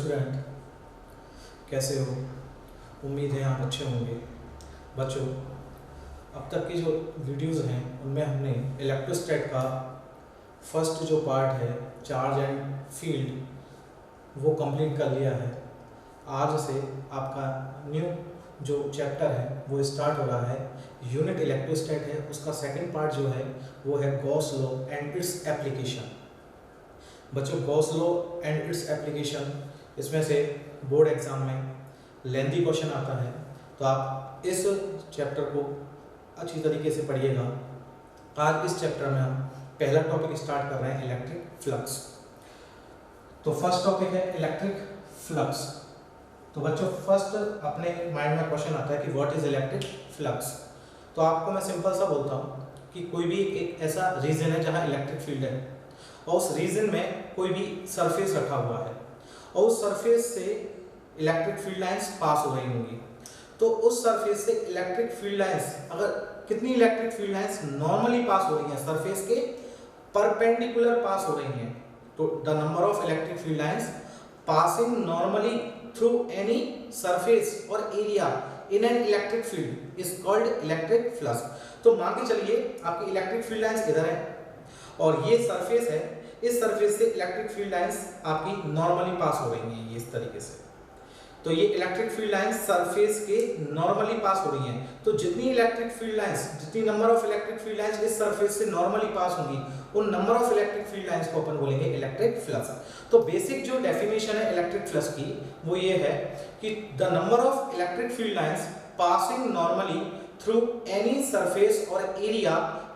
Student, कैसे हो? उम्मीद है आप अच्छे होंगे। बच्चों, अब तक की जो वीडियोस हैं उनमें हमने इलेक्ट्रोस्टैट का फर्स्ट जो पार्ट है चार्ज एंड फील्ड वो कंप्लीट कर लिया है। आज से आपका न्यू जो चैप्टर है वो स्टार्ट हो रहा है। यूनिट इलेक्ट्रोस्टैट है, उसका सेकंड पार्ट जो है वो है Gauss law and its application. बच्चों, Gauss law and its application, इसमें से बोर्ड एग्जाम में लेंथी क्वेश्चन आता है, तो आप इस चैप्टर को अच्छी तरीके से पढ़िएगा। आज इस चैप्टर में हम पहला टॉपिक स्टार्ट कर रहे हैं, इलेक्ट्रिक फ्लक्स। तो फर्स्ट टॉपिक है इलेक्ट्रिक फ्लक्स। तो बच्चों, फर्स्ट अपने माइंड में क्वेश्चन आता है कि व्हाट इज इलेक्ट्रिक फ्लक्स। तो आपको मैं सिंपल सा बोलता हूँ कि कोई भी एक ऐसा रीजन है जहाँ इलेक्ट्रिक फील्ड है और उस रीजन में कोई भी सरफेस रखा हुआ है और उस सरफेस से इलेक्ट्रिक फील्ड लाइंस पास हो रही होंगी। तो उस सरफेस से इलेक्ट्रिक फील्ड लाइंस, अगर कितनी इलेक्ट्रिक फील्ड लाइंस नॉर्मली पास हो रही हैं, सरफेस के परपेंडिकुलर पास हो रही हैं, तो the number of electric field lines passing normally through any surface और area in an electric field is called electric flux. तो मान के चलिए आपकी इलेक्ट्रिक फील्ड लाइंस इधर है और ये सरफेस है, इस सरफेस से इलेक्ट्रिक फील्ड लाइंस आपकी नॉर्मली पास हो रही हैं, ये इस तरीके से। तो ये इलेक्ट्रिक फील्ड लाइंस सरफेस के नॉर्मली पास हो रही हैं। तो जितनी इलेक्ट्रिक फील्ड लाइंस, जितनी number of electric field lines इस सरफेस से नॉर्मली पास होंगी, उन number of electric field lines को अपन बोलेंगे इलेक्ट्रिक फ्लक्स। तो बेसिक जो डेफिनेशन है इलेक्ट्रिक फ्लक्स की वो ये है कि the number of electric field lines passing normally through any surface और area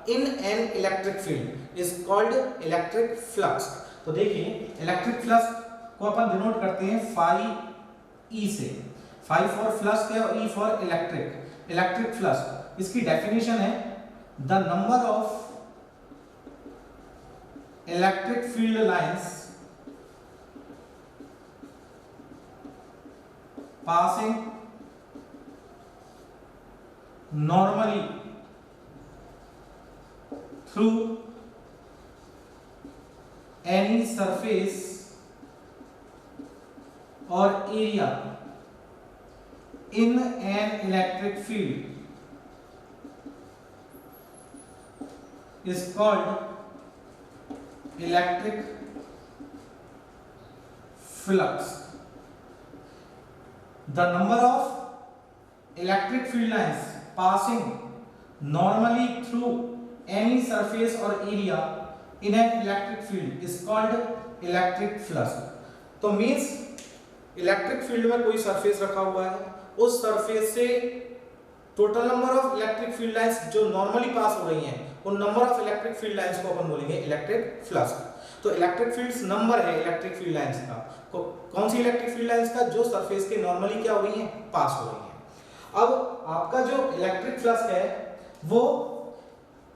in an electric field is called electric flux. तो देखिए, इलेक्ट्रिक फ्लक्स को अपन डिनोट करते हैं फाई ई से। फाई फॉर फ्लक्स है और E for electric. Electric flux, इसकी डेफिनेशन है the number of electric field lines passing normally through any surface or area in an electric field is called electric flux. The number of electric field lines passing normally through any surface or area in an electric field is called electric flux. तो means electric field में कोई surface रखा हुआ है, उस surface से total number of electric field lines जो normally पास हो रही हैं, उन number of electric field lines को अपन बोलेंगे इलेक्ट्रिक फ्लक्स। तो इलेक्ट्रिक फील्ड्स नंबर है इलेक्ट्रिक फील्ड लाइंस का। कौन सी इलेक्ट्रिक फील्ड लाइंस का? जो सरफेस के नॉर्मली क्या हो रही है, पास हो रही है। अब आपका जो इलेक्ट्रिक फ्लक्स है वो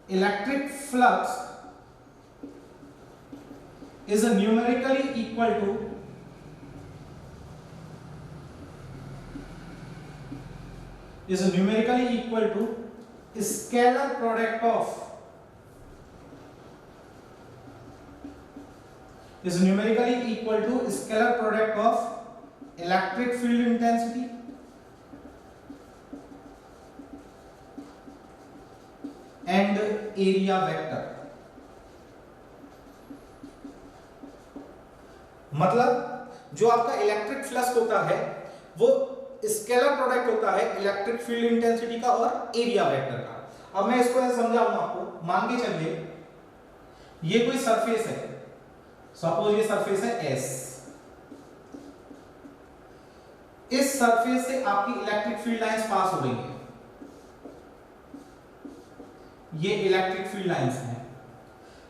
electric flux is numerically equal to scalar product of is numerically equal to scalar product of electric field intensity and area vector। मतलब जो आपका इलेक्ट्रिक फ्लक्स होता है वो स्केलर प्रोडक्ट होता है इलेक्ट्रिक फील्ड इंटेंसिटी का और एरिया वेक्टर का। अब मैं इसको ऐसे समझाऊंगा आपको। मान के चलिए ये कोई सरफेस है, सपोज ये सरफेस है S। इस सरफेस से आपकी इलेक्ट्रिक फील्ड लाइंस पास हो रही है, ये इलेक्ट्रिक फील्ड लाइंस हैं।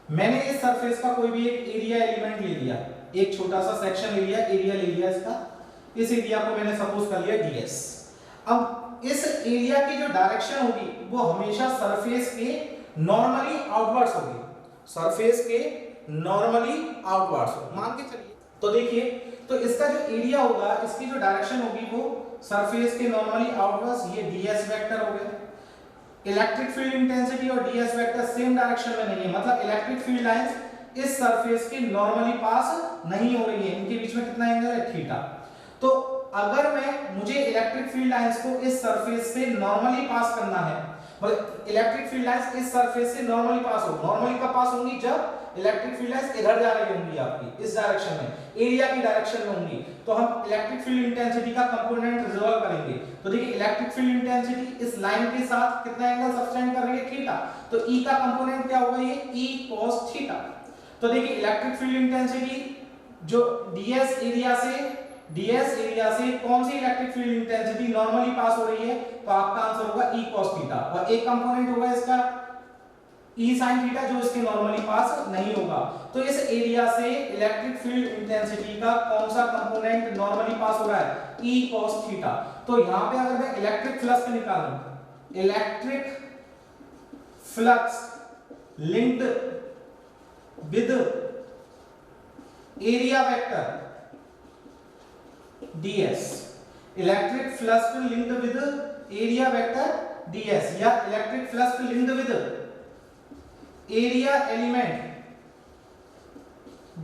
मैंने इस सरफेस का कोई भी एक एरिया एलिमेंट ले लिया, एक छोटा सा सेक्शन एरिया ले लिया इसका। इस एरिया को मैंने सपोज कर लिया ds। अब इस एरिया की जो डायरेक्शन होगी वो हमेशा सरफेस के नॉर्मली आउटवर्ड्स होगी, सरफेस के नॉर्मली आउटवर्ड्स मान के चलिए। तो देखिए, तो इसका जो एरिया होगा, इसकी जो डायरेक्शन होगी वो सरफेस के नॉर्मली आउटवर्ड्स, ये ds वेक्टर हो गया। इलेक्ट्रिक फील्ड इंटेंसिटी और ds वेक्टर सेम डायरेक्शन में नहीं है, मतलब इलेक्ट्रिक फील्ड लाइंस इस सरफेस के नॉर्मली पास नहीं हो रही है, इनके बीच में कितना एंगल है, थीटा। तो अगर मुझे इलेक्ट्रिक फील्ड लाइंस को इस सरफेस से नॉर्मली पास करना है, मतलब इलेक्ट्रिक फील्ड लाइंस इस सरफेस से नॉर्मली पास हो, नॉर्मली कब पास होंगी, जब इलेक्ट्रिक फील्ड लाइंस इधर जा रही होंगी आपकी इस डायरेक्शन में, एरिया की डायरेक्शन में होंगी, तो हम इलेक्ट्रिक फील्ड इंटेंसिटी का कंपोनेंट रिजॉल्व करेंगे। तो देखिए इलेक्ट्रिक फील्ड इंटेंसिटी इस लाइन के साथ कितना एंगल सब्टेंड कर रही है, थीटा, तो E का कंपोनेंट क्या होगा, ये E cos थीटा। तो देखिए इलेक्ट्रिक फील्ड इंटेंसिटी जो ds एरिया से कौन सी इलेक्ट्रिक फील्ड इंटेंसिटी नॉर्मली पास हो रही है, तो आपका आंसर होगा E cos थीटा, और एक कंपोनेंट होगा इसका E sin थीटा जो इसके नॉर्मली पास नहीं होगा। तो इस एरिया से इलेक्ट्रिक फील्ड इंटेंसिटी का कौन सा कंपोनेंट नॉर्मली पास हो रहा है, E cos थीटा। तो यहां पे अगर मैं इलेक्ट्रिक फ्लक्स निकालूं, electric flux linked with area vector ds, electric flux linked with area vector ds, या electric flux linked with area element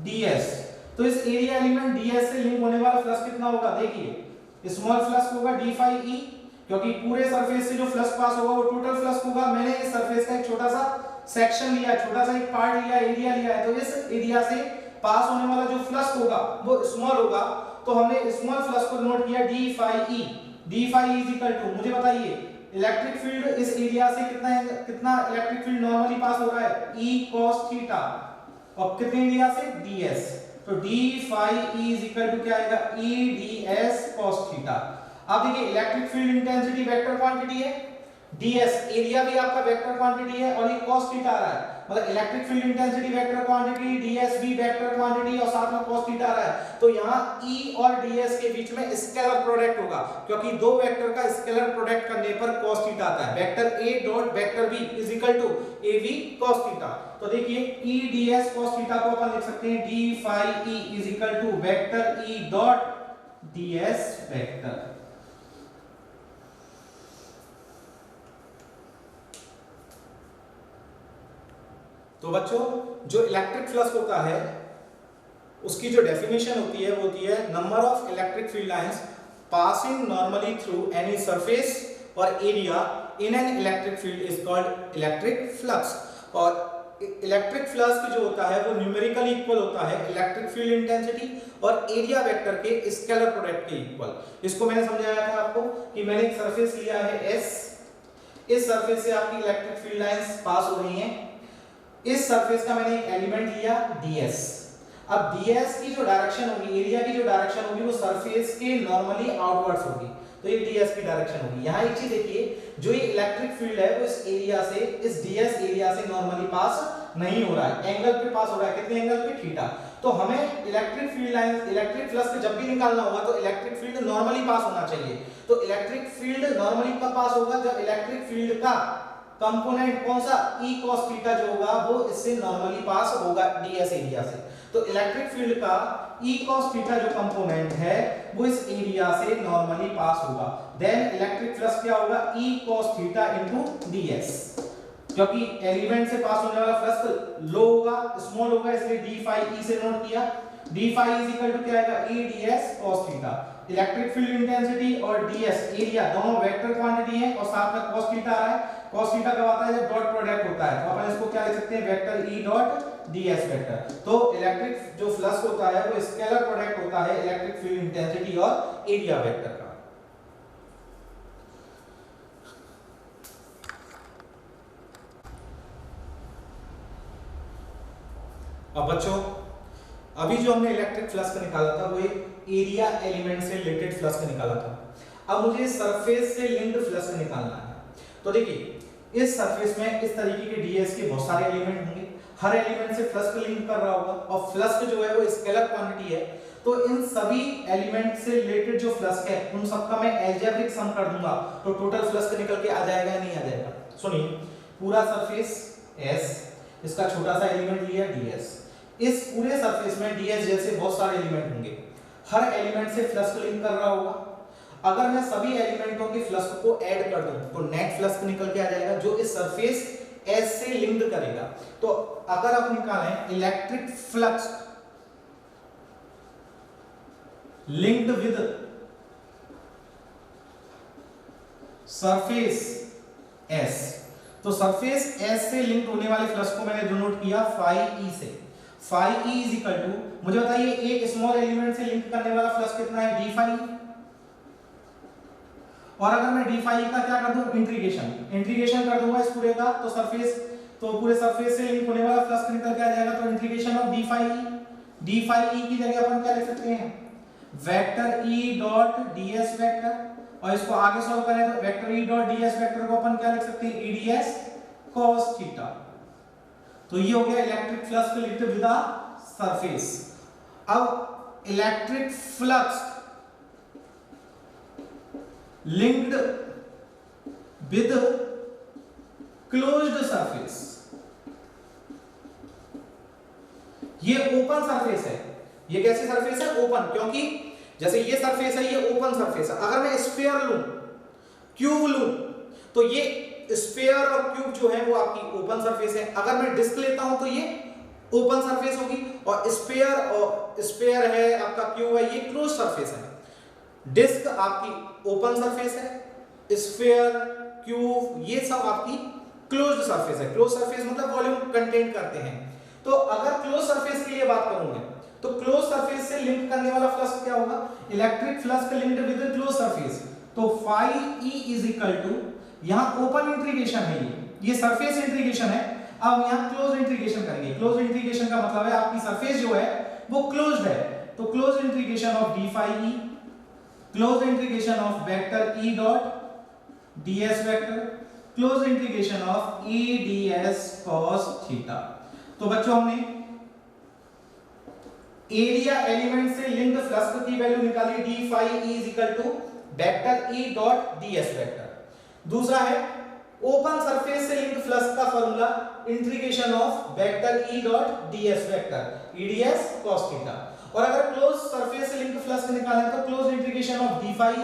ds। तो इस एरिया एलिमेंट ds से लिंक होने वाला फ्लक्स कितना होगा, देखिए स्मॉल फ्लक्स होगा d phi e, क्योंकि पूरे सरफेस से जो फ्लक्स पास होगा वो टोटल फ्लक्स होगा। मैंने इस सरफेस का एक छोटा सा सेक्शन लिया, छोटा सा एक पार्ट लिया, एरिया लिया है, तो इस एरिया से पास होने वाला जो फ्लक्स होगा वो स्मॉल होगा, तो हमने स्मॉल फ्लक्स को नोट किया d phi e। d phi e is equal to, मुझे बताइए इलेक्ट्रिक फील्ड इस एरिया से कितना इलेक्ट्रिक फील्ड नॉर्मली पास हो रहा है, E cos थीटा, और कितने एरिया से, ds, तो d phi e is equal to क्या आएगा, E ds cos थीटा। अब देखिए electric field intensity vector quantity है, ds एरिया भी आपका वेक्टर क्वांटिटी है, और ये cos थीटा आ रहा है, मतलब electric field intensity vector quantity, ds भी वेक्टर क्वांटिटी, और साथ में cos थीटा आ रहा है। तो यहाँ E और ds के बीच में स्केलर प्रोडक्ट होगा, क्योंकि दो वेक्टर का स्केलर प्रोडक्ट करने पर cos थीटा आता है। Vector a dot vector b is equal to ab cos theta. तो देखिए E ds cos थीटा को अपन लिख सकते हैं d phi e is equal to vector E dot ds vector. तो बच्चों जो इलेक्ट्रिक फ्लक्स होता है उसकी जो डेफिनेशन होती है वो होती है number of electric field lines passing normally through any surface और area in an electric field is called electric flux. और इलेक्ट्रिक फ्लक्स जो होता है वो न्यूमेरिकली इक्वल होता है इलेक्ट्रिक फील्ड इंटेंसिटी और एरिया वेक्टर के स्केलर प्रोडक्ट के इक्वल। इसको मैंने समझाया था आपको कि मैंने एक सरफेस लिया है S, इस सरफेस से आपकी इलेक्ट्रिक फील्ड लाइंस पास हो रही हैं, इस सरफेस का मैंने एक एलिमेंट लिया ds। अब ds की जो डायरेक्शन होगी, एरिया की जो डायरेक्शन होगी वो सरफेस के नॉर्मली आउटवर्ड्स होगी, तो ये ds की डायरेक्शन होगी। यहाँ एक चीज देखिए, जो ये इलेक्ट्रिक फील्ड है वो इस एरिया से, इस ds एरिया से नॉर्मली पास नहीं हो रहा है, एंगल पे पास हो रहा है, कितने एंगल पे, थीटा। तो हमें electric field line, electric flux जब भी निकालना होगा तो इलेक्ट्रिक फील्ड नॉर्मली पास होना चाहिए। तो इलेक्ट्रिक फील्ड नॉर्मली कब पास होगा, जब इलेक्ट्रिक फील्ड का कंपोनेंट कौन सा, E cos थीटा जो होगा वो इससे नॉर्मली पास होगा ds एरिया से। तो इलेक्ट्रिक फील्ड का E cos थीटा जो कंपोनेंट है वो इस एरिया से नॉर्मली पास होगा। देन इलेक्ट्रिक फ्लक्स क्या होगा, E cos theta into ds, क्योंकि एलिमेंट से पास होने वाला फ्लक्स लो होगा, स्मॉल होगा, इसलिए d phi e से नोट किया। d phi is equal to क्या आएगा, E ds cos theta. Electric field intensity और ds एरिया दोनों वेक्टर क्वांटिटी है, और साथ में cos थीटा आ रहा है। cos थीटा कब आता है, जब डॉट प्रोडक्ट होता है, तो अपन इसको क्या लिख सकते हैं, vector E dot ds vector. तो इलेक्ट्रिक जो फ्लक्स होता है वो स्केलर प्रोडक्ट होता है इलेक्ट्रिक फील्ड इंटेंसिटी और एरिया वेक्टर का। अब बच्चों अभी जो हमने इलेक्ट्रिक फ्लक्स का निकाला था वो एक एरिया एलिमेंट से रिलेटेड फ्लक्स का निकाला था। अब मुझे सरफेस से लिंक्ड फ्लक्स का निकालना है। तो देखिए इस सरफेस में इस तरीके के ds के बहुत सारे एलिमेंट होंगे, हर एलिमेंट से फ्लक्स को लिंक कर रहा होगा, और फ्लक्स जो है वो स्केलर क्वांटिटी है। तो इन सभी एलिमेंट से रिलेटेड जो फ्लक्स है उन सबका मैं अलजेब्रिक सम कर दूंगा, तो टोटल फ्लक्स निकल के आ जाएगा, नहीं आ जाएगा। सुनिए, पूरा सरफेस S, इसका छोटा सा एलिमेंट लिया ds, इस पूरे सरफेस में ds जैसे बहुत सारे एलिमेंट होंगे, हर एलिमेंट से फ्लक्स को लिंक कर रहा होगा। अगर मैं सभी एलिमेंटों के फ्लक्स को ऐड कर दूं तो नेट फ्लक्स निकल के आ जाएगा जो इस सरफेस S से लिंक्ड करेगा। तो अगर आप निकालें electric flux linked with surface S। तो सरफेस S से लिंक होने वाले फ्लक्स को मैंने डिनोट किया फाई E से। Phi E is equal to, मुझे बताइए एक स्मॉल एलिमेंट से लिंक करने वाला फ्लक्स कितना है, डी फाई। और अगर मैं डी फाई का क्या कर दूं, इंटीग्रेशन कर दूंगा इस पूरे का, तो सरफेस, तो पूरे सरफेस से लिंक होने वाला फ्लक्स निकल के आ जाएगा। तो integration of D phi E की जगह अपन क्या लिख सकते हैं, vector E dot ds vector, और इसको आगे सॉल्व करें तो vector E dot ds vector को अपन क्या लिख सकते हैं, eds cos थीटा। तो ये हो गया electric flux linked with the surface. अब electric flux linked with closed surface, ये ओपन सरफेस है। ये कैसी सरफेस है, ओपन, क्योंकि जैसे ये सरफेस है, ये ओपन सरफेस है। अगर मैं स्फीयर लूं, क्यूब लूं, तो ये स्फीयर और क्यूब जो है वो आपकी ओपन सरफेस है। अगर मैं डिस्क लेता हूं तो ये ओपन सरफेस होगी, और स्फीयर है आपका, क्यूब है, ये क्लोज सरफेस है। डिस्क आपकी ओपन सरफेस है, स्फीयर, क्यूब, ये सब आपकी क्लोज्ड सरफेस है। क्लोज सरफेस मतलब वॉल्यूम कंटेन करते हैं। तो अगर क्लोज सरफेस की ये बात करूंगा, तो क्लोज सरफेस से लिंक करने वाला फ्लक्स क्या होगा, electric flux linked with close surface. तो phi E is equal to, यहां ओपन इंटीग्रेशन है, ये सरफेस इंटीग्रेशन है। अब यहां क्लोज इंटीग्रेशन करेंगे। क्लोज इंटीग्रेशन का मतलब है आपकी सरफेस जो है वो क्लोज्ड है। तो close integration of D phi E, close integration of vector E dot ds vector, close integration of E ds cos theta. तो बच्चों हमने एरिया एलिमेंट से लिंक्ड फ्लक्स की वैल्यू निकाली, D phi E is equal to vector E dot ds vector. दूसरा है open surface से linked flux का formula, integration of vector E dot ds vector, eds cos theta. और अगर close surface से linked flux निकालें तो close integration of D phi E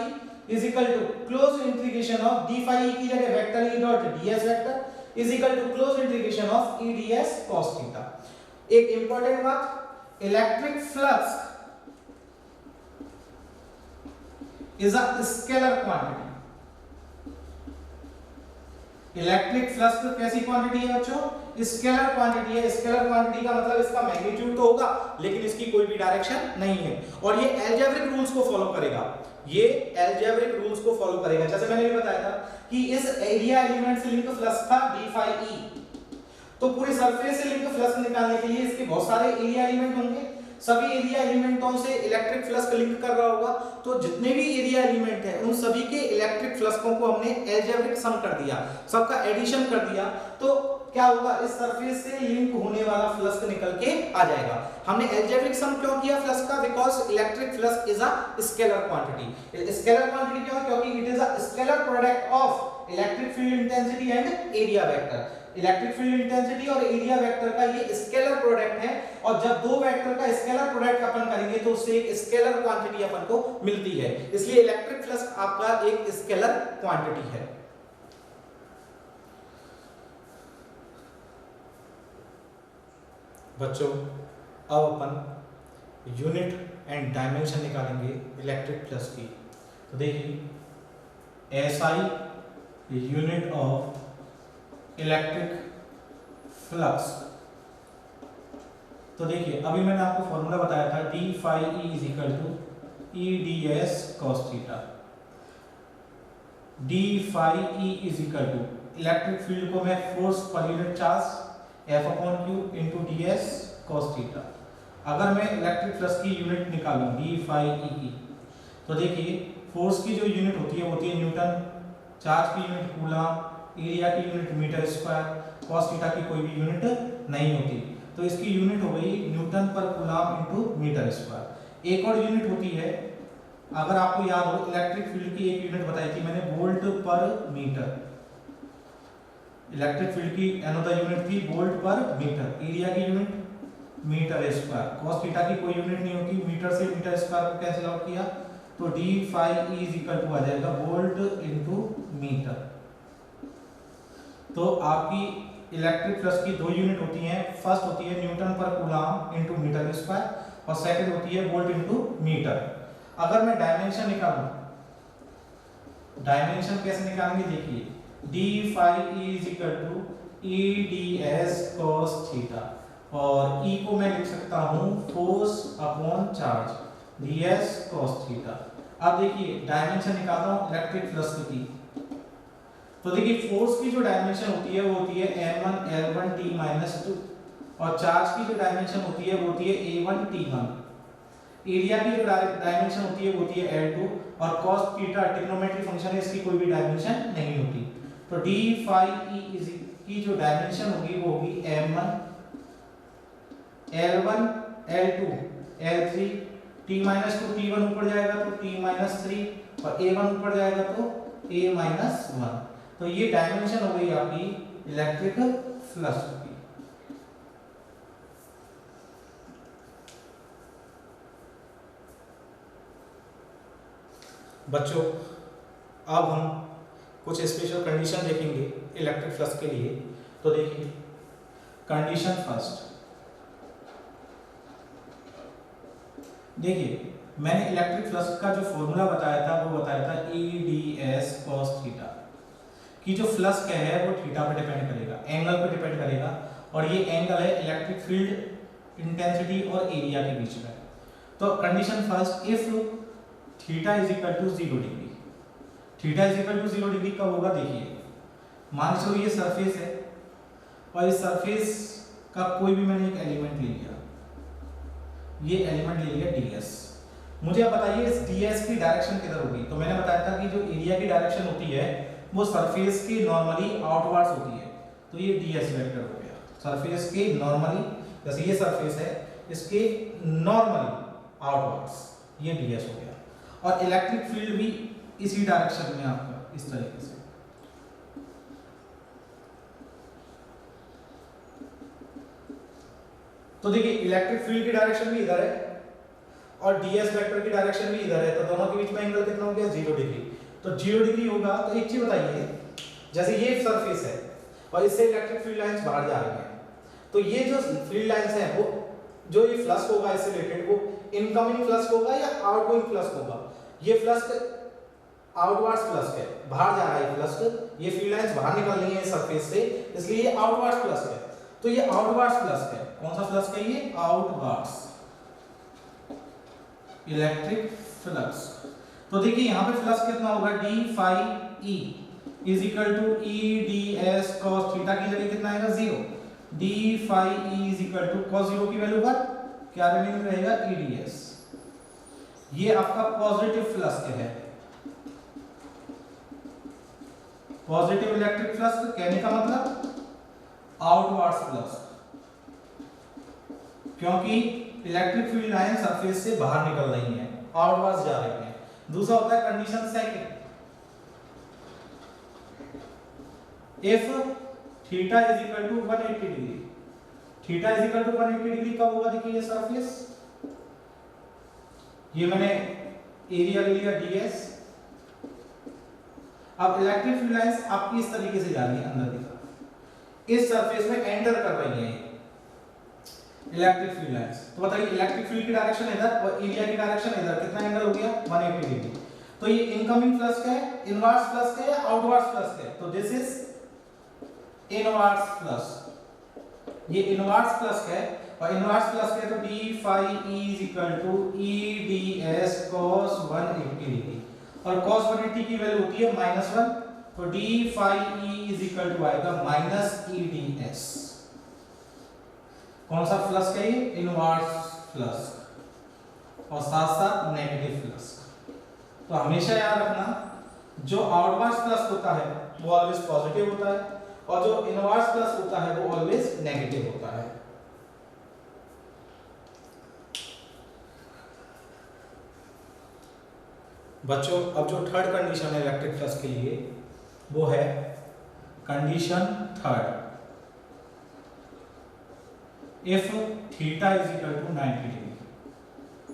is equal to close integration of D phi E की जगह vector E dot ds vector is equal to close integration of eds cos theta. एक important बात, electric flux is a scalar quantity। Electric flux कैसी quantity है बच्चों, scalar quantity है। Scalar quantity का मतलब इसका मैग्नीट्यूड तो होगा लेकिन इसकी कोई भी डायरेक्शन नहीं है, और ये अलजेब्रिक रूल्स को फॉलो करेगा। ये अलजेब्रिक रूल्स को फॉलो करेगा। जैसे मैंने भी बताया था कि इस एरिया एलिमेंट से लिंक फ्लक्स था डी फाई E, तो पूरे सरफेस से लिंक फ्लक्स निकालने के लिए इसके बहुत सारे एरिया एलिमेंट होंगे। सभी एरिया एलिमेंटों से इलेक्ट्रिक फ्लक्स लिंक कर रहा होगा, तो जितने भी एरिया एलिमेंट हैं उन सभी के इलेक्ट्रिक फ्लक्सों को हमने अलजेब्रिक सम कर दिया, सबका एडिशन कर दिया। तो क्या होगा, इस सरफेस से लिंक होने वाला फ्लक्स निकल के आ जाएगा। हमने अलजेब्रिक सम क्यों किया फ्लक्स का, because electric flux is a scalar quantity. Scalar quantity क्यों, क्योंकि it is a scalar product of electric field intensity and area vector. Electric field intensity और एरिया वेक्टर का ये स्केलर प्रोडक्ट है, और जब दो वेक्टर का स्केलर प्रोडक्ट अपन करेंगे तो उससे एक स्केलर क्वांटिटी अपन को मिलती है। इसलिए इलेक्ट्रिक फ्लक्स आपका एक स्केलर क्वांटिटी है। बच्चों अब अपन यूनिट एंड डायमेंशन निकालेंगे इलेक्ट्रिक फ्लक्स की। तो देखिए SI unit of electric flux. तो देखिए अभी मैंने आपको फॉर्मूला बताया था D phi E is equal to EDS cos theta. D phi E is equal to electric field को मैं force per unit charge F/Q into ds cos theta. अगर मैं इलेक्ट्रिक फ्लक्स की यूनिट निकालूं डी फाई E की, तो देखिए force की जो यूनिट होती है न्यूटन, चार्ज की यूनिट कूलम, एरिया की unit metre square, cos theta की कोई भी यूनिट नहीं होती, तो इसकी यूनिट हो गई न्यूटन पर कूलम इनटू मीटर स्क्वायर। एक और यूनिट होती है, अगर आपको याद हो इलेक्ट्रिक फील्ड की एक यूनिट बताई थी मैंने, volt per metre. Electric field की अनदर यूनिट थी वोल्ट पर मीटर। एरिया की unit metre square. cos theta की कोई यूनिट नहीं होती, मीटर से मीटर स्क्वायर को कैंसिल आउट किया तो d phi E is equal to आ जाएगा वोल्ट इनटू मीटर। तो आपकी इलेक्ट्रिक फ्लक्स की दो यूनिट होती हैं, फर्स्ट होती है न्यूटन पर कूलम इनटू मीटर स्क्वायर और सेकंड होती है वोल्ट इनटू मीटर। अगर मैं डायमेंशन निकालूं डायमेंशन कैसे निकालेंगे, देखिए D phi is equal to E D S cos theta, और ई को मैं लिख सकता हूं force upon charge D S cos theta. अब देखिए डायमेंशन निकालता हूं इलेक्ट्रिक फ्लक्स की, तो देखिए फोर्स की जो डायमेंशन होती है वो होती है m1 l1 t -2, और चार्ज की जो डायमेंशन होती है वो होती है a1 t1, एरिया की जो डायमेंशन होती है वो होती है l2, और cos थीटा ट्रिग्नोमेट्री फंक्शन है, इसकी कोई भी डायमेंशन नहीं होती। तो d phi e इज की जो डायमेंशन होगी वो होगी m1 l1 l2 l3 t -2, t1 ऊपर जाएगा तो t -3, और a1 ऊपर जाएगा तो a -1। तो ये डायमेंशन हो गई आपकी इलेक्ट्रिक फ्लक्स की। बच्चों अब हम कुछ स्पेशल कंडीशन देखेंगे इलेक्ट्रिक फ्लक्स के लिए। तो देखिए कंडीशन फर्स्ट, देखिए मैंने इलेक्ट्रिक फ्लक्स का जो फॉर्मूला बताया था वो बताया था ई डी एस कॉस थीटा, कि जो फ्लक्स क्या है वो थीटा पे डिपेंड करेगा, एंगल पे डिपेंड करेगा, और ये एंगल है इलेक्ट्रिक फील्ड इंटेंसिटी और एरिया के बीच में। तो condition first, if theta is equal to 0 degree, theta is equal to 0 degree कब होगा, देखिए मान लो ये सरफेस है और इस सरफेस का कोई भी मैंने एक एलिमेंट ले लिया, ये एलिमेंट ले लिया ds, मुझे अब बताइए इस ds की डायरेक्शन किधर होगी। तो मैंने बताया था कि जो एरिया की डायरेक्शन होती है वो सरफेस के नॉर्मली आउटवर्ड्स होती है, तो ये ds वेक्टर हो गया सरफेस के नॉर्मली, जैसे ये सरफेस है इसके नॉर्मली आउटवर्ड्स ये ds हो गया, और इलेक्ट्रिक फील्ड भी इसी डायरेक्शन में आपका इस तरीके से। तो देखिए इलेक्ट्रिक फील्ड की डायरेक्शन भी इधर है और ds वेक्टर की डायरेक्शन भी इधर है, तो दोनों के बीच में एंगल कितना हो गया 0 डिग्री। तो 0 डिग्री होगा तो एक चीज बताइए, जैसे ये सरफेस है और इससे इलेक्ट्रिक फील्ड लाइंस बाहर जा रही हैं, तो ये जो फील्ड लाइंस हैं वो जो ये फ्लक्स होगा इससे रिलेटेड वो इनकमिंग फ्लक्स होगा या आउटगोइंग फ्लक्स होगा। ये फ्लक्स आउटवर्ड्स फ्लक्स है, बाहर जा रहा है फ्लक्स, ये फील्ड लाइंस बाहर निकल रही है सरफेस से, इसलिए ये आउटवर्ड्स फ्लक्स है। तो ये आउटवर्ड्स फ्लक्स है, कौन सा फ्लक्स है ये, आउटवर्ड्स इलेक्ट्रिक फ्लक्स। तो देखिए यहां पे फ्लक्स कितना होगा, d phi e is equal to e ds cos theta की जगह कितना आएगा 0, d phi e is equal to cos 0 की वैल्यू पर क्या रिमेनिंग रहेगा e ds। ये आपका पॉजिटिव फ्लक्स है, पॉजिटिव इलेक्ट्रिक फ्लक्स कहने का मतलब आउटवर्ड्स फ्लक्स, क्योंकि इलेक्ट्रिक फील्ड लाइन सरफेस से बाहर निकल रही है, आउटवर्ड्स जा रही है। दूसरा होता है condition second, if theta is equal to 180 degree, theta is equal to 180 degree कब होगा, देखिए ये सरफेस, ये मैंने एरिया ले लिया ds। अब इलेक्ट्रिक फील्ड लाइंस आपकी इस तरीके से जा रही है अंदर की तरफ, इस सरफेस में एंटर कर रही है इलेक्ट्रिक फील्ड लाइंस। तो बताइए इलेक्ट्रिक फील्ड की डायरेक्शन इधर और एरिया की डायरेक्शन इधर, कितना एंगल हो गया 180 डिग्री। तो ये इनकमिंग फ्लक्स है, इनवर्स फ्लक्स है या आउटवर्ड्स फ्लक्स है, तो दिस इज इनवर्स फ्लक्स, ये इनवर्स फ्लक्स है, और इनवर्स फ्लक्स है तो d phi e is equal to e ds cos 180 degree, और cos 180 की वैल्यू होती है -1, तो d phi e is equal to आएगा -e ds। कौन सा फ्लक्स है ये, इनवर्स फ्लक्स, और साथ साथ नेगेटिव फ्लक्स। तो हमेशा याद रखना जो आउटवर्ड फ्लक्स होता है वो ऑलवेज पॉजिटिव होता है, और जो इनवर्स फ्लक्स होता है वो ऑलवेज नेगेटिव होता है। बच्चों अब जो थर्ड कंडीशन है इलेक्ट्रिक फ्लक्स के लिए वो है condition third, if theta is equal to 90 degree.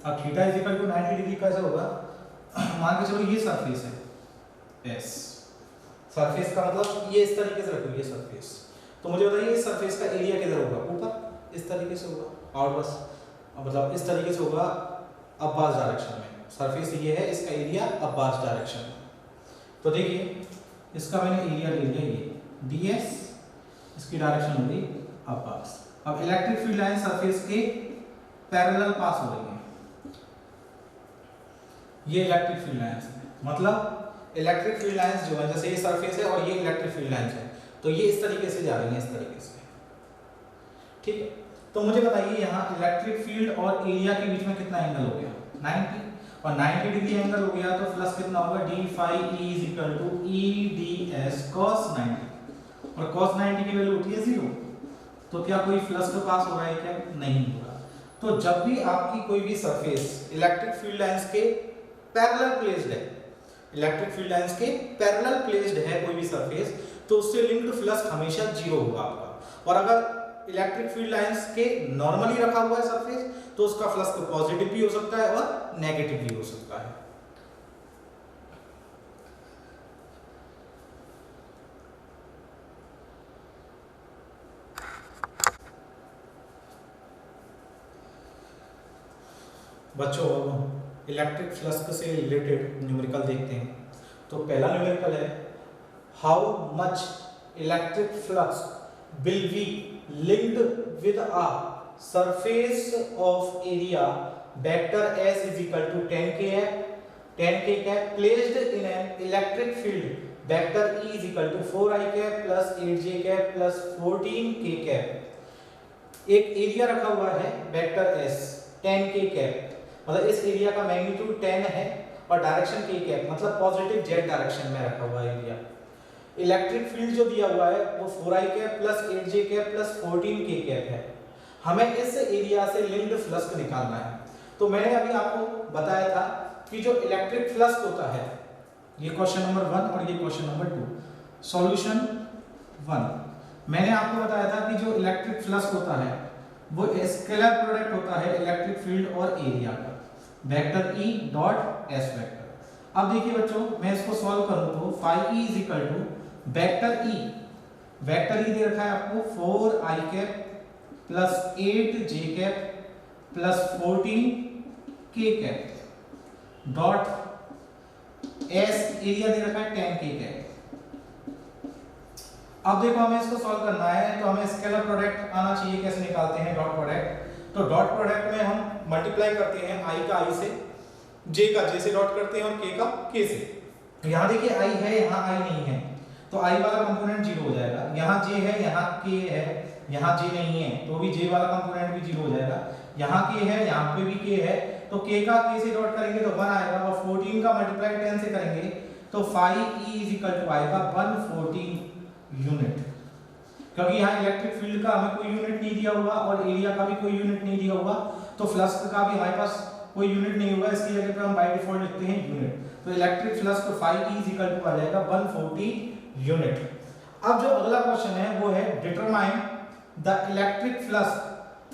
अब theta is equal to 90 degree कैसे होगा, मान के चलो ये सरफेस है S, सरफेस का मतलब ये इस तरीके से रखो ये सरफेस, तो मुझे बताइए इस सरफेस का एरिया किधर होगा, ऊपर इस तरीके से होगा, आउटवर्ड्स मतलब इस तरीके से होगा अपवर्ड्स डायरेक्शन में, सरफेस ये है इसका एरिया अपवर्ड्स डायरेक्शन में। तो देखिए इसका मैंने एरिया ले लिया ये ds, इसकी डायरेक्शन होगी अपास। अब इलेक्ट्रिक फील्ड लाइन सरफेस के पैरेलल पास हो रही है, ये इलेक्ट्रिक फील्ड लाइंस है, मतलब इलेक्ट्रिक फील्ड लाइंस जो है जैसे ये सरफेस है और ये इलेक्ट्रिक फील्ड लाइंस है, तो ये इस तरीके से जा रही है, इस तरीके से, ठीक है। तो मुझे बताइए यहाँ इलेक्ट्रिक फील्ड और एरिया के बीच में कितना एंगल हो गया 90, और 90 डिग्री एंगल हो गया तो फ्लक्स कितना होगा d phi e is equal to e ds cos 90, और cos 90 की वैल्यू होती है 0, तो क्या कोई फ्लक्स तो पास हो रहा है क्या? नहीं हो रहा। तो जब भी आपकी कोई भी सरफेस इलेक्ट्रिक फील्ड लाइंस के पैरेलल प्लेस्ड है, इलेक्ट्रिक फील्ड लाइंस के पैरेलल प्लेस्ड है कोई भी सरफेस, तो उससे लिंक्ड फ्लक्स हमेशा 0 होगा आपका। और अगर इलेक्ट्रिक फील्ड लाइंस के नॉर्मली रखा हुआ है सरफेस, तो उसका फ्लक्स पॉजिटिव भी हो सकता है और नेगेटिव भी हो सकता है। बच्चों अब इलेक्ट्रिक फ्लक्स से रिलेटेड न्यूमेरिकल देखते हैं। तो पहला न्यूमेरिकल है how much electric flux will be linked with a surface of area vector s is equal to 10 k cap placed in an electric field vector e is equal to 4 I cap plus 8 j cap plus 14 k cap। एक area रखा हुआ है vector s 10 k cap, मतलब इस area का magnitude 10 है और direction k cap, मतलब पॉजिटिव z डायरेक्शन में रखा हुआ एरिया। इलेक्ट्रिक फील्ड जो दिया हुआ है वो 4i cap plus 8j cap plus 14k cap है। हमें इस एरिया से लिंक्ड फ्लक्स निकालना है। तो मैंने अभी आपको बताया था कि जो इलेक्ट्रिक फ्लक्स होता है, ये क्वेश्चन नंबर 1 और ये क्वेश्चन नंबर 2, सॉल्यूशन 1, मैंने आपको बताया था कि जो इलेक्ट्रिक फ्लक्स होता है वो स्केलर प्रोडक्ट होता है इलेक्ट्रिक फील्ड और एरिया का, vector E dot S vector. अब देखिए बच्चों, मैं इसको सॉल्व करूं तो phi E is equal to vector E दे रखा है आपको 4i cap plus 8j cap plus 14k cap dot s area दे रखा है 10k कैप। अब देखो हमें इसको सॉल्व करना है तो हमें स्केलर प्रोडक्ट आना चाहिए। कैसे निकालते हैं डॉट प्रोडक्ट? तो डॉट प्रोडक्ट में हम मल्टीप्लाई करते हैं i का i से, j का j से डॉट करते हैं और k का k से। यहाँ देखिए i है, यहाँ i नहीं है, तो i वाला कंपोनेंट 0 हो जाएगा। यहाँ j है, यहाँ k है, यहाँ j नहीं है, तो भी j वाला कंपोनेंट भी 0 हो जाएगा। यहाँ k है, यहाँ पे भी k है, तो k का k से डॉट करेंगे तो 1 आएगा, और 14 का मल्टीप्लाई 10 से करेंगे तो phi e is equal to आएगा 114 यूनिट। क्योंकि यहाँ इलेक्ट्रिक फील्ड का हमें कोई यूनिट नहीं दिया हुआ और एरिया का भी कोई यूनिट नहीं दिया हुआ, तो फ्लक्स का भी हमारे पास कोई यूनिट नहीं होगा, इसकी जगह पे हम बाय डिफॉल्ट लिखते हैं यूनिट। तो इलेक्ट्रिक फ्लक्स को phi e is equal to आ जाएगा 140 यूनिट। अब जो अगला क्वेश्चन है वो है determine the electric flux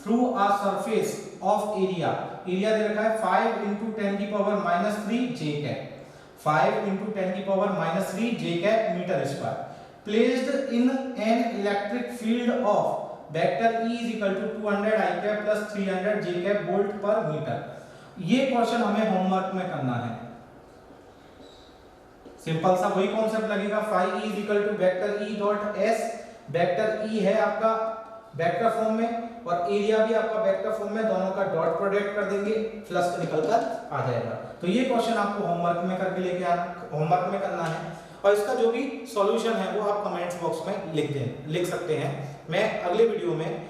through a surface of area. Area दे रखा है 5 × 10⁻³ j cap, 5 × 10⁻³ j cap metre square placed in an electric field of vector E is equal to 200 I cap plus 300 j cap volt per metre. ये question हमें homework में करना है। Simple सा वही कॉन्सेप्ट लगेगा, phi e is equal to vector E dot S। Vector E है आपका वेक्टर फॉर्म में और एरिया भी आपका वेक्टर फॉर्म में, दोनों का डॉट प्रोडक्ट कर देंगे, फ्लक्स निकल कर आ जाएगा। तो ये क्वेश्चन आपको होमवर्क में करके लेके आना, होमवर्क में करना है, और इसका जो भी सॉल्यूशन है वो आप कमेंट्स बॉक्स में लिख सकते हैं। मैं अगले वीडियो में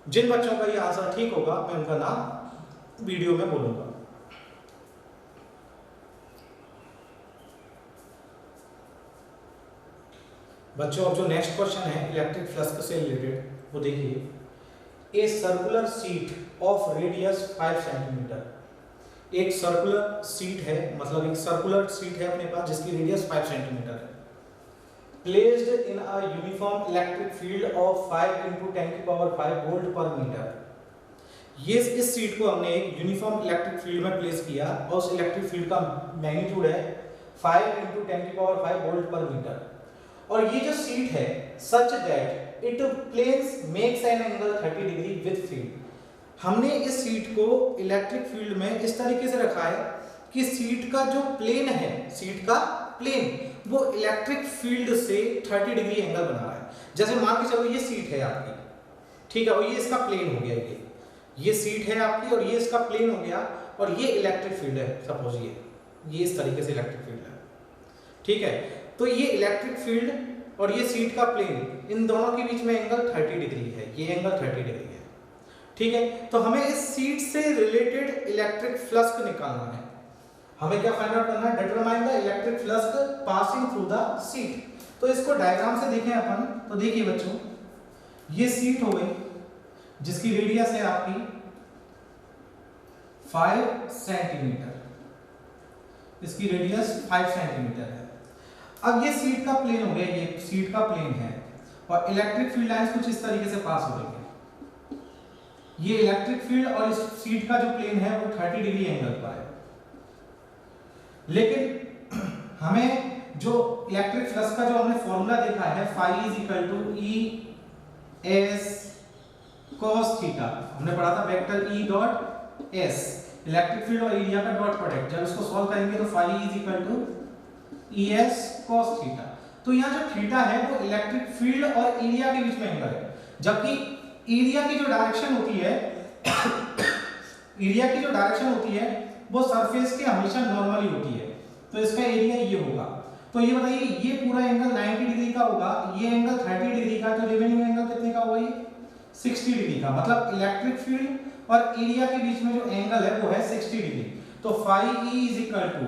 जिन बच्चों का ये आंसर ठीक होगा मैं उनका नाम वीडियो में बोलूंगा। बच्चों अब जो नेक्स्ट क्वेश्चन है इलेक्ट्रिक फ्लक्स से रिलेटेड वो देखिए, a circular seat of radius 5 centimetre. एक सर्कुलर सीट है, मतलब एक सर्कुलर सीट है अपने पास जिसकी रेडियस 5 सेंटीमीटर है, placed in a uniform electric field of 5 × 10⁵ volt per metre. ये इस सीट को हमने एक यूनिफॉर्म इलेक्ट्रिक फील्ड में प्लेस किया और उस इलेक्ट्रिक फील्ड का मैग्नीट्यूड है 5 × 10⁵ वोल्ट पर मीटर। और ये जो सीट है such that it planes makes an angle 30 degree with field. हमने इस सीट को इलेक्ट्रिक फील्ड में इस तरीके से रखा है कि सीट का जो प्लेन है, सीट का प्लेन वो इलेक्ट्रिक फील्ड से 30 डिग्री एंगल बना रहा है। जैसे मान के चलो ये सीट है आपकी, ठीक है, और ये इसका प्लेन हो गया, ये सीट है आपकी और ये इसका प्लेन हो गया, और ये इलेक्ट्रिक फील्ड है, सपोज ये इस तरीके से इलेक्ट्रिक फील्ड है, ठीक है। तो ये इलेक्ट्रिक फील्ड और ये सीट का प्लेन, इन दोनों के बीच में एंगल 30 डिग्री है, ये एंगल 30 डिग्री है, ठीक है। तो हमें इस सीट से रिलेटेड इलेक्ट्रिक फ्लक्स निकालना है। हमें क्या फाइंड आउट करना है? Determine the electric flux passing through the seat. तो इसको डायग्राम से देखें अपन, तो देखिए बच्चों, ये सीट हो गई जिसकी रेडियस है आपकी 5 सेंटीमीटर, इसकी रेडियस 5 सेंटीमीटर है। अब ये सीट का प्लेन हो गया, ये सीट का प्लेन है, और इलेक्ट्रिक फील्ड लाइंस कुछ इस तरीके से पास हो रही है। ये इलेक्ट्रिक फील्ड और इस सीट का जो प्लेन है वो 30 डिग्री एंगल पर है। लेकिन हमें जो इलेक्ट्रिक फ्लक्स का जो हमने फॉर्मूला देखा है, phi is equal to E S cos theta, हमने पढ़ा था vector E dot S, electric field और एरिया का डॉट प्रोडक्ट। जब इसको सॉल्व करेंगे तो phi is equal to ES cos theta. तो यहाँ जो थीटा है वो इलेक्ट्रिक फील्ड और एरिया के बीच में एंगल है, जबकि एरिया की जो डायरेक्शन होती है एरिया की जो डायरेक्शन होती है वो सरफेस के हमेशा नॉर्मली होती है। तो इसका एरिया ये होगा। तो ये बताइए, ये पूरा एंगल 90 डिग्री का होगा, ये एंगल 30 डिग्री का, तो रिमेनिंग एंगल कितने का होगा? ये 60 डिग्री का। मतलब इलेक्ट्रिक फील्ड और एरिया के बीच में जो एंगल है वो है 60 डिग्री। तो phi E is equal to,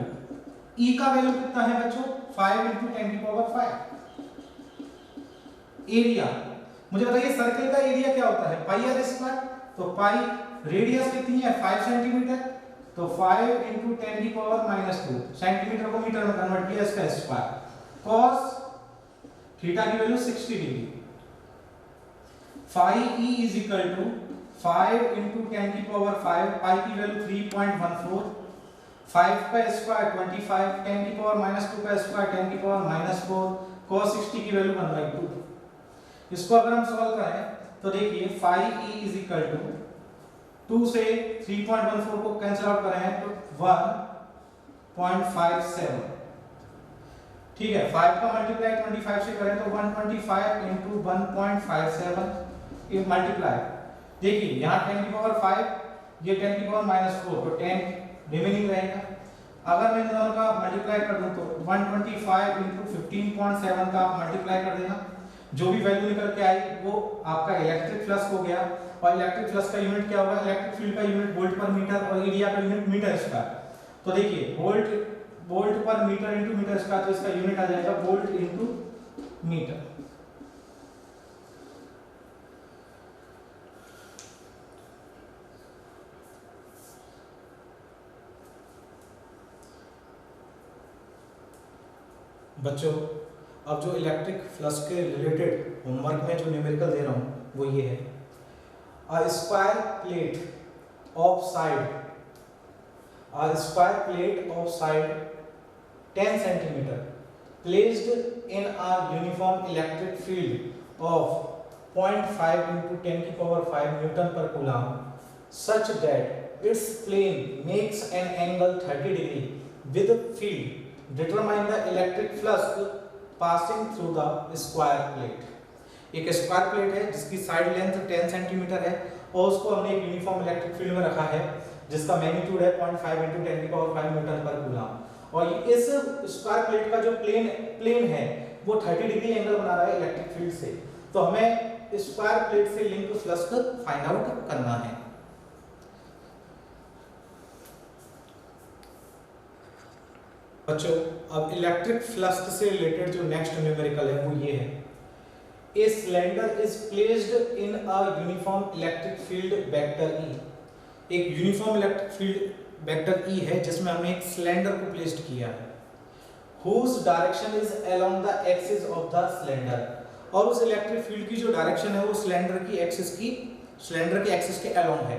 E का वैल्यू कितना है बच्चों? 5 × 10⁵ एरिया। मुझे बताइए सर्कल का एरिया क्या होता है? पाई आर स्क्वायर। तो पाई, रेडियस कितनी है? 5 सेंटीमीटर, तो 5 × 10⁻², सेंटीमीटर को मीटर में कन्वर्ट किया, इसका स्क्वायर। cos थीटा की value 60 degree. Phi E is equal to 5 × 10⁵, pi की वैल्यू 3.14, 5 का स्क्वायर 25, 10⁻² का स्क्वायर 10⁻⁴, cos 60 की वैल्यू 1/2। इसको अगर हम सॉल्व करें तो देखिए phi E is equal to 2 से 3.14 को कैंसिल आउट करें तो 1.57, ठीक है। 5 का मल्टीप्लाई 25 से करें तो 125 × 1.57 ये मल्टीप्लाई, देखिए यहाँ 10⁵, ये 10⁻⁴, तो 10 रिमेनिंग रहेगा। अगर मैं इन दोनों का मल्टीप्लाई कर दूं तो 125 × 15.7 का मल्टीप्लाई कर देना, जो भी वैल्यू निकल के आई वो आपका इलेक्ट्रिक फ्लक्स हो गया। और इलेक्ट्रिक फ्लक्स का यूनिट क्या होगा? इलेक्ट्रिक फील्ड का यूनिट वोल्ट पर मीटर और एरिया का यूनिट मीटर स्क्वायर। तो देखिए volt per metre × metre square, तो इसका यूनिट आ जाएगा वोल्ट × मीटर। बच्चों, अब जो इलेक्ट्रिक फ्लक्स के रिलेटेड होमवर्क में जो न्यूमेरिकल दे रहा हूँ वो ये है। A square plate of side 10 centimeter placed in a uniform electric field of 0.5 × 10⁵ Newton per coulomb such that its plane makes an angle 30 degree with field. Determine the electric flux passing through the square plate. एक square plate है जिसकी side length 10 centimetre है और उसको हमने एक uniform electric field में रखा है जिसका मैग्नीट्यूड है 0.5 × 10⁵ न्यूटन पर कूलम। और इस स्क्वायर प्लेट का जो प्लेन है वो 30 डिग्री एंगल बना रहा है इलेक्ट्रिक फील्ड से। तो हमें स्क्वायर प्लेट से लिंक फ्लक्स फाइंड आउट करना है। बच्चों, अब इलेक्ट्रिक फ्लक्स से रिलेटेड जो नेक्स्ट न्यूमेरिकल है वो ये है। A cylinder is placed in a uniform electric field vector E. एक uniform electric field vector E है जिसमें हमने एक सिलेंडर को प्लेस्ड किया है। Whose direction is along the axis of the cylinder. और उस इलेक्ट्रिक फील्ड की जो डायरेक्शन है वो सिलेंडर की एक्सिस के अलोंग है।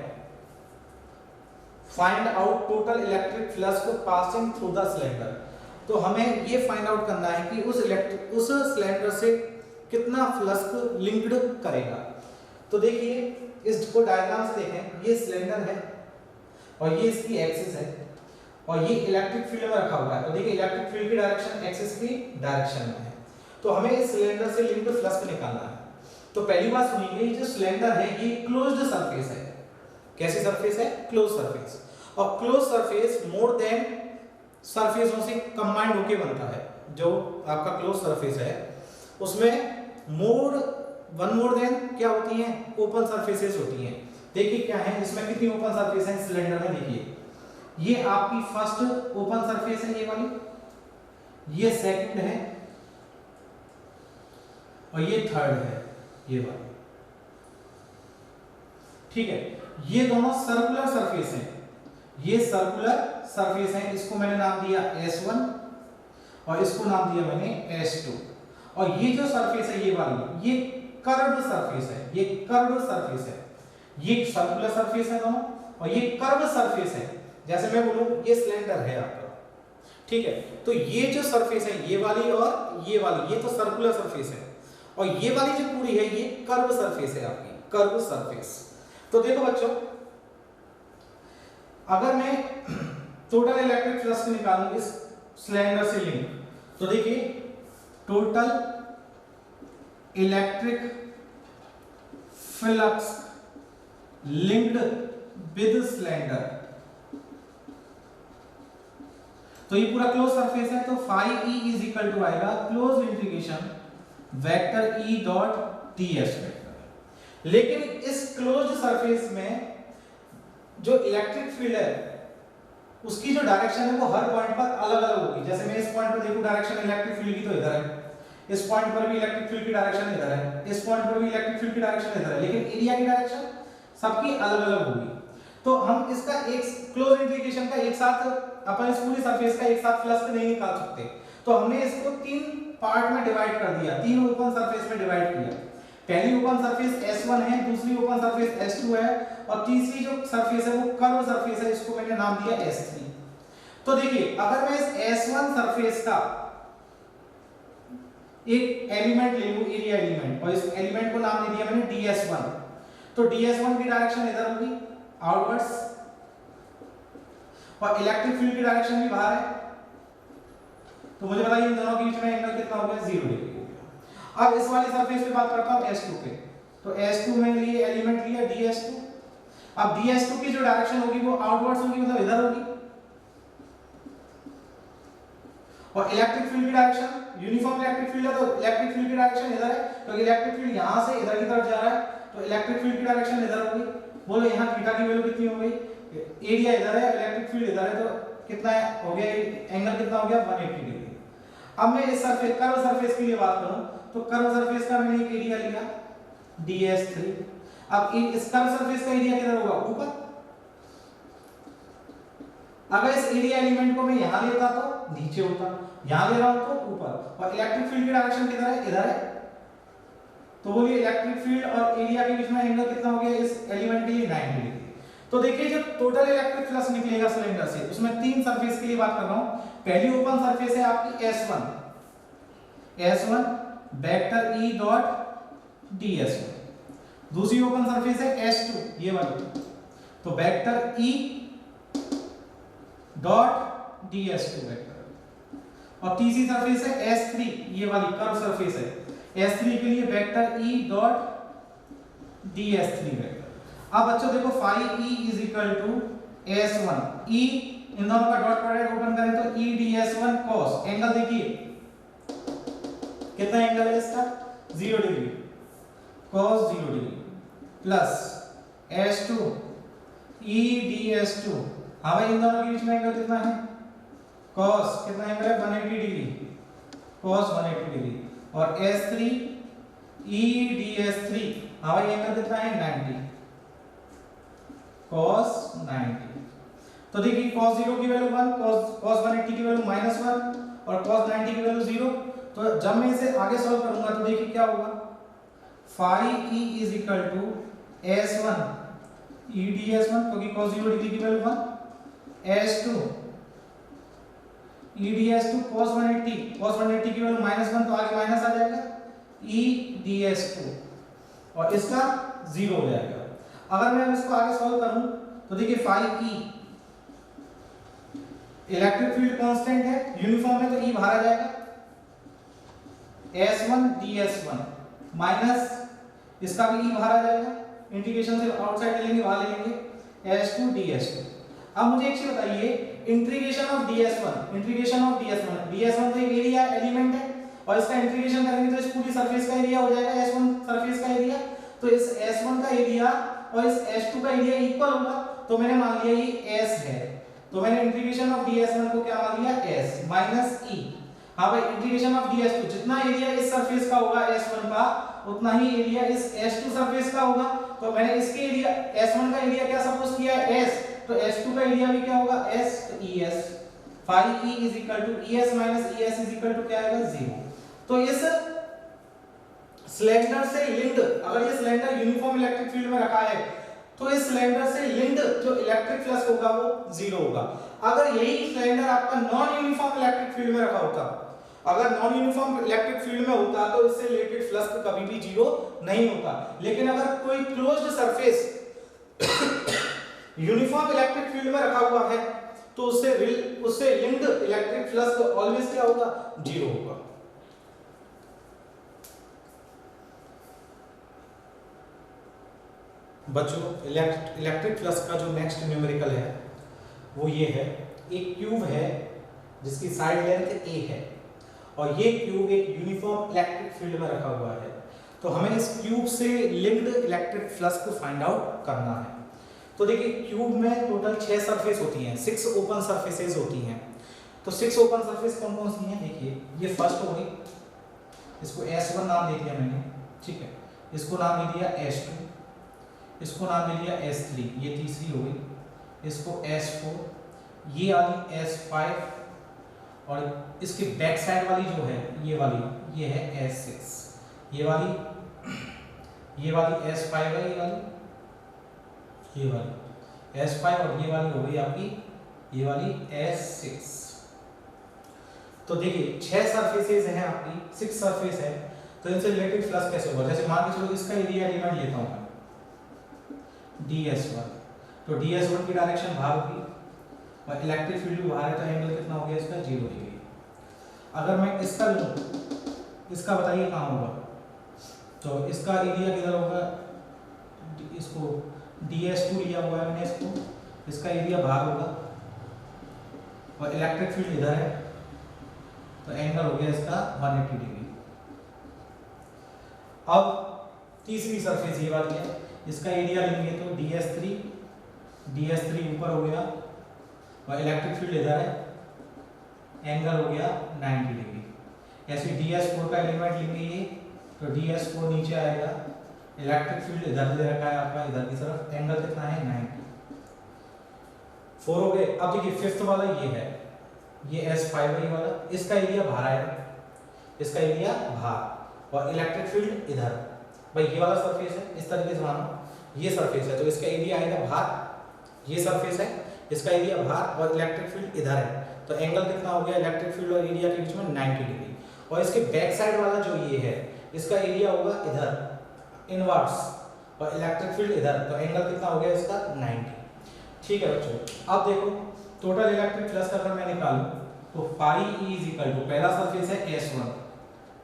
Find out total electric flux passing through the cylinder. तो हमें ये फाइंड आउट करना है कि उस सिलेंडर से कितना फ्लक्स लिंक्ड करेगा। तो देखिए इसको डायग्राम से देखें, ये सिलेंडर है और ये इसकी एक्सिस है और ये इलेक्ट्रिक फील्ड में रखा हुआ है, तो देखिए इलेक्ट्रिक फील्ड की डायरेक्शन एक्सिस की डायरेक्शन में है। तो हमें इस सिलेंडर से लिंक्ड फ्लक्स निकालना है। तो पहली बात सुनिए, ये जो सिलेंडर है ये क्लोज्ड सरफेस है। कैसी सरफेस है? Close surface. और क्लोज सरफेस मोर देन सरफेसों से कंबाइंड होके बनता है। जो आपका क्लोज सरफेस है उसमें वन मोर देन क्या होती है? ओपन सरफेसेस होती हैं। देखिए क्या है इसमें, कितनी ओपन सरफेस है सिलेंडर में। देखिए ये आपकी फर्स्ट ओपन सरफेस है ये वाली, ये सेकंड है और ये थर्ड है ये वाली, ठीक है। ये दोनों सर्कुलर सरफेस हैं, ये सर्कुलर सरफेस है। इसको मैंने नाम दिया S1 और इसको नाम दिया मैंने S2। और ये जो सरफेस है ये वाली, ये कर्व्ड सरफेस है, ये कर्व्ड सरफेस है। ये सर्कुलर सरफेस है दोनों और ये कर्व सरफेस है। जैसे मैं बोलूं ये सिलेंडर है आपका, ठीक है। तो ये जो सरफेस है ये वाली और ये वाली, ये तो सर्कुलर सरफेस है और ये वाली जो पूरी है ये कर्व सरफेस है आपकी, कर्व सरफेस। तो देखो बच्चों, अगर मैं टोटल इलेक्ट्रिक फ्लक्स निकालूं इस सिलेंडर से लिंक, तो देखिए total electric flux linked with cylinder, तो ये पूरा क्लोज सरफेस है। तो phi E is equal to आएगा close integration vector E dot ds vector. लेकिन इस क्लोज्ड सरफेस में जो इलेक्ट्रिक फील्ड है उसकी जो डायरेक्शन है वो हर पॉइंट पर अलग अलग होगी। जैसे मैं इस पॉइंट पर देखूं डायरेक्शन इलेक्ट्रिक फील्ड की तो इधर है, इस पॉइंट पर भी इलेक्ट्रिक फील्ड की डायरेक्शन इधर है, इस पॉइंट पर भी इलेक्ट्रिक फील्ड की डायरेक्शन इधर है, लेकिन एरिया की डायरेक्शन सबकी अलग अलग होगी। तो हम इसका एक क्लोज इंटीग्रेशन का एक साथ अपन इस पूरी सरफेस का एक साथ फ्लक्स नहीं निकाल सकते। तो हमने इसको तीन पार्ट में डिवाइड कर दिया, तीन ओपन सरफेस में डिवाइड किया। पहली ओपन सरफेस S1 है, दूसरी ओपन सरफेस S2 है और तीसरी जो सरफेस है वो कर्व सरफेस है, इसको मैंने नाम दिया S3। तो देखिए अगर मैं इस S1 सरफेस का एक एलिमेंट ले लूं, एरिया एलिमेंट, और इस एलिमेंट को नाम दे दिया मैंने DS1, तो DS1 की डायरेक्शन इधर होगी आउटवर्ड्स और इलेक्ट्रिक फील्ड की डायरेक्शन भी बाहर है। तो मुझे बताइए इन दोनों के बीच में एंगल कितना हो गया? 0 डिग्री हो गया। अब इस वाली सरफेस पे बात करता हूं S2 पे, तो S2 में लिए एलिमेंट लिया DS2। अब DS2 की जो डायरेक्शन होगी वो आउटवर्ड्स होगी, मतलब इधर होगी, और इलेक्ट्रिक फील्ड की डायरेक्शन यूनिफॉर्म इलेक्ट्रिक फील्ड है तो इलेक्ट्रिक फील्ड की डायरेक्शन इधर है, क्योंकि इलेक्ट्रिक फील्ड यहां से इधर की तरफ जा रहा है तो इलेक्ट्रिक फील्ड की डायरेक्शन इधर होगी। बोलो यहां थीटा की वैल्यू कितनी हो गई? एरिया इधर है, इलेक्ट्रिक फील्ड इधर है, तो कितना हो गया एंगल कितना हो गया? 180 डिग्री। अब मैं इस सरफेस कर्व सरफेस के लिए बात करूं तो कर्व सरफेस का मैंने एक एरिया लिया DS3। अब इस कर्व सरफेस का एरिया किधर होगा? ऊपर। अगर इस एरिया एलिमेंट को मैं यहां लेता तो नीचे होता, यहां ले रहा हूं तो ऊपर, और इलेक्ट्रिक फील्ड की डायरेक्शन किधर है? इधर है। तो बोलिए इलेक्ट्रिक फील्ड और एरिया के बीच में एंगल कितना हो गया इस एलिमेंट के लिए? 90 डिग्री। तो देखिए जो टोटल इलेक्ट्रिक फ्लक्स निकलेगा सिलेंडर से उसमें तीन सरफेस के लिए बात कर रहा हूं। पहली ओपन सरफेस है आपकी S1 vector E dot ds1। दूसरी ओपन सरफेस है S2 ये वाली, तो vector E dot ds2 vector. और तीसरी सरफेस है S3 ये वाली कर्व सरफेस है, S3 के लिए vector E dot ds3 vector. अब बच्चों देखो phi E is equal to S1 E, इन दोनों का डॉट प्रोडक्ट ओपन करें तो E ds1 cos, एंगल देखिए कितना एंगल है इसका? 0 degree, cos 0 degree, plus S2 E ds2। हाँ भाई इन दोनों के बीच में एंगल कितना है? cos कितना एंगल है? 180 डिग्री, cos 180 डिग्री, और S3 E ds3। हाँ भाई एंगल कितना है? 90, cos 90। तो देखिए cos 0 की वैल्यू 1, cos 180 की वैल्यू -1 और cos 90 की वैल्यू 0। तो जब मैं इसे आगे सॉल्व करूंगा तो देखिए क्या होगा? Phi E is equal to S1 E ds1, क्योंकि cos 0 डिग्री की value 1, S2 E ds2 cos 180 की वैल्यू -1, तो आगे माइनस आ जाएगा E ds2 और इसका 0 हो जाएगा। अगर मैं इसको आगे सॉल्व करूं तो देखिए phi E electric field constant है, यूनिफॉर्म है, तो E बाहर आ जाएगा S1 ds1 माइनस इसका भी E बाहर आ जाएगा, इंटीग्रेशन से आउटसाइड ले लेंगे, वहां ले लेंगे S2 ds2। अब मुझे एक चीज बताइए, इंटीग्रेशन ऑफ ds1 ds1 तो एक एरिया एलिमेंट है और इसका इंटीग्रेशन करेंगे तो इस पूरी सरफेस का एरिया हो जाएगा S1 सरफेस का एरिया। तो इस S1 का एरिया और इस S2 का एरिया इक्वल होगा, तो मैंने मान लिया ये S है, तो मैंने इंटीग्रेशन ऑफ ds1 को क्या मान लिया S माइनस E। हाँ भाई, इंटीग्रेशन ऑफ ds2 जितना एरिया इस सरफेस का होगा S1 का उतना ही एरिया इस S2 सरफेस का होगा। तो मैंने इसके एरिया S1 का एरिया क्या सपोज किया है S, तो S2 का एरिया भी क्या होगा S, तो ES phi E is equal to ES minus ES is equal to क्या आएगा 0। तो इस सिलेंडर से लिंक्ड, अगर ये सिलेंडर यूनिफॉर्म इलेक्ट्रिक फील्ड में रखा है तो इस सिलेंडर से लिंक्ड जो इलेक्ट्रिक फ्लक्स होगा वो 0 होगा। अगर यही सिलेंडर आपका नॉन यूनिफॉर्म इलेक्ट्रिक फील्ड में रखा होता, अगर नॉन यूनिफॉर्म इलेक्ट्रिक फील्ड में होता तो इससे रिलेटेड फ्लक्स कभी भी 0 नहीं होता। लेकिन अगर कोई closed surface uniform electric field में रखा हुआ है तो उससे लिंक्ड इलेक्ट्रिक फ्लक्स ऑलवेज क्या होगा 0 होगा। बच्चों, इलेक्ट्रिक फ्लक्स का जो नेक्स्ट न्यूमेरिकल है वो ये है, एक क्यूब है जिसकी साइड लेंथ a है और ये क्यूब एक यूनिफॉर्म इलेक्ट्रिक फील्ड में रखा हुआ है। तो हमें इस क्यूब से लिंक्ड इलेक्ट्रिक फ्लक्स को फाइंड आउट करना है। तो देखिए, क्यूब में टोटल 6 सरफेस होती हैं, 6 ओपन सरफेसेस होती हैं। तो 6 ओपन सरफेस कौन कौन सी हैं? देखिए, ये फर्स्ट हो गई, इसको S1 नाम दे दिया मैंने, ठीक है। इसको नाम दे दिया S2, इसको नाम दे दिया S3, ये तीसरी हो गई, इसको S4, ये वाली S5 और इसके बैक साइड वाली जो है ये वाली, ये है S6, ये वाली S5 है, ये वाली S5 और ये वाली हो गई आपकी ये वाली S6। तो देखिए 6 सरफेसेस हैं आपकी, 6 सरफेस है, तो इनसे रिलेटेड फ्लक्स कैसे होगा? जैसे मान के चलो इसका एरिया एलिमेंट लेता हूं मैं ds1, तो ds1 की डायरेक्शन बाहर होगी और इलेक्ट्रिक फील्ड भी बाहर है, तो एंगल कितना हो गया इसका 0 डिग्री। अगर मैं इसका लूं, इसका बताइए कहां होगा? तो इसका एरिया किधर होगा? इसको ds2 लिया हुआ है मैंने, इसका एरिया बाहर होगा और इलेक्ट्रिक फील्ड इधर है, तो एंगल हो गया इसका 180 डिग्री। अब तीसरी सरफेस ये वाली है, इसका एरिया लेंगे तो ds3 ऊपर हो गया और इलेक्ट्रिक फील्ड इधर है, एंगल हो गया 90 डिग्री। ऐसे ds4 का एलिमेंट लेंगे ये, तो ds4 नीचे आएगा, इलेक्ट्रिक फील्ड इधर दे रखा है आपका, इधर की तरफ, एंगल कितना है 90। 4 हो गए। अब देखिए फिफ्थ वाला ये है, ये S5 है वाला, इसका एरिया बाहर आएगा, इसका एरिया बाहर और इलेक्ट्रिक फील्ड इधर। भाई ये वाला सरफेस है, इस तरीके से मानो ये सरफेस है, तो इसका एरिया आएगा बाहर, ये सरफेस है, इसका एरिया बाहर और इलेक्ट्रिक फील्ड इधर है, तो एंगल कितना हो गया इलेक्ट्रिक फील्ड और एरिया के बीच में 90 डिग्री। और इसके बैक साइड वाला जो ये है, इसका एरिया होगा इधर इनवर्स और इलेक्ट्रिक फील्ड इधर, तो एंगल कितना हो गया इसका 90। ठीक है बच्चों, अब देखो टोटल इलेक्ट्रिक फ्लक्स अगर मैं निकालूं तो phi E is equal to, पहला सरफेस है S1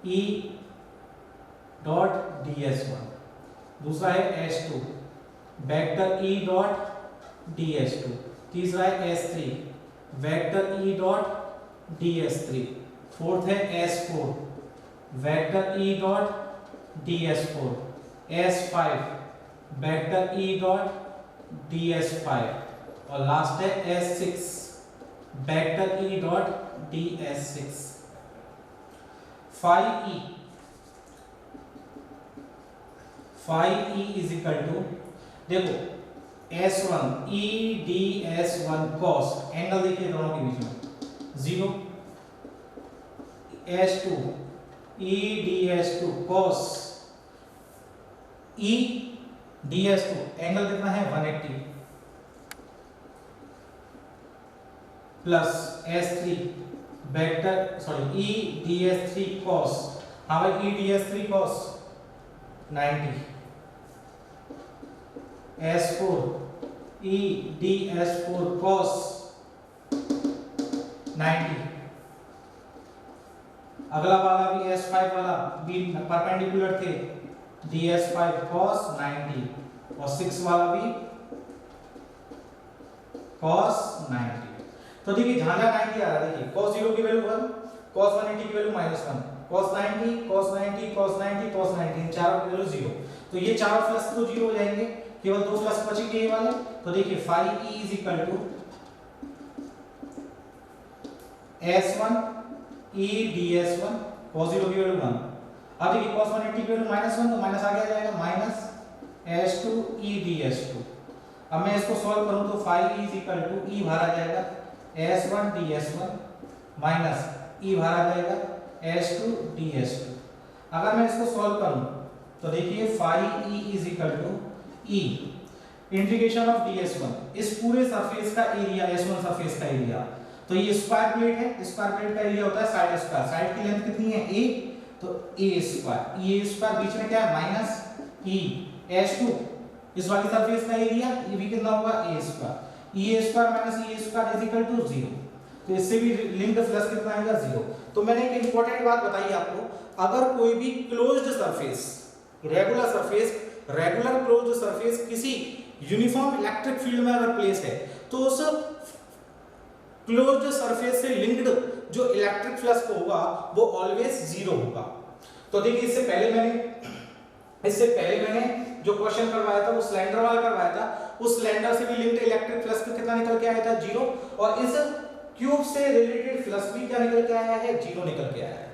E डॉट ds1, दूसरा है S2 vector E dot ds2, तीसरा है S3 vector E dot ds3, fourth है S4 vector E dot ds4, S5 vector E dot ds5 और last है S6 vector E dot ds6। phi E is equal to, देखो S1 E ds1 cos, angle देखिए दोनों के बीच में 0, S2 E ds2 cos E ds2, angle कितना है 180, plus S3 vector E ds3 cos, हाँ भाई E ds3 cos 90, S4 E ds4 cos 90, अगला वाला भी S5 वाला भी परपेंडिकुलर थे, ds5 cos 90 और 6 वाला भी cos 90। तो देखिए जहां जहां 90 आ रहा है, देखिए cos 0 की वैल्यू 1, cos 180 की value -1, cos 90 cos 90 cos 90 cos 90, इन चारों की वैल्यू 0। तो ये चारों प्लस तो 0 हो जाएंगे, केवल दो प्लस बचेंगे ये वाले। तो देखिए phi e is equal to s1 e ds1 cos 0 की वैल्यू 1। अब देखिए cos 180 की वैल्यू -1, तो माइनस आगे आ जाएगा माइनस s2 e ds2। अब मैं इसको सॉल्व करूं तो phi e is equal to e बाहर आ जाएगा s1 ds1 माइनस e बाहर आ जाएगा s2 ds2। अगर मैं इसको सॉल्व करूं तो देखिए phi e is equal to e integration of ds1, इस पूरे सरफेस का एरिया, s1 सरफेस का एरिया। तो ये स्क्वायर प्लेट है, स्क्वायर प्लेट का एरिया होता है साइड स्क्वायर, साइड की लेंथ कितनी है a, तो a स्क्वायर, ये स्क्वायर बीच में क्या है माइनस e s2, इस वाली सरफेस का एरिया ये भी कितना होगा a square, e square minus e square is equal to 0। तो इससे भी लिंक्ड प्लस कितना आएगा 0। तो मैंने एक इंपॉर्टेंट बात बताई आपको, अगर कोई भी closed surface, regular surface, regular closed surface किसी यूनिफॉर्म इलेक्ट्रिक फील्ड में अगर प्लेस है, तो उस क्लोज्ड सरफेस से लिंक्ड जो इलेक्ट्रिक फ्लक्स होगा वो ऑलवेज 0 होगा। तो देखिए इससे पहले मैंने जो क्वेश्चन करवाया था वो सिलेंडर वाला करवाया था, उस सिलेंडर से भी लिंक्ड इलेक्ट्रिक फ्लक्स कितना निकल के आया था 0, और इस क्यूब से रिलेटेड फ्लक्स भी क्या निकल के आया है 0 निकल के आया है।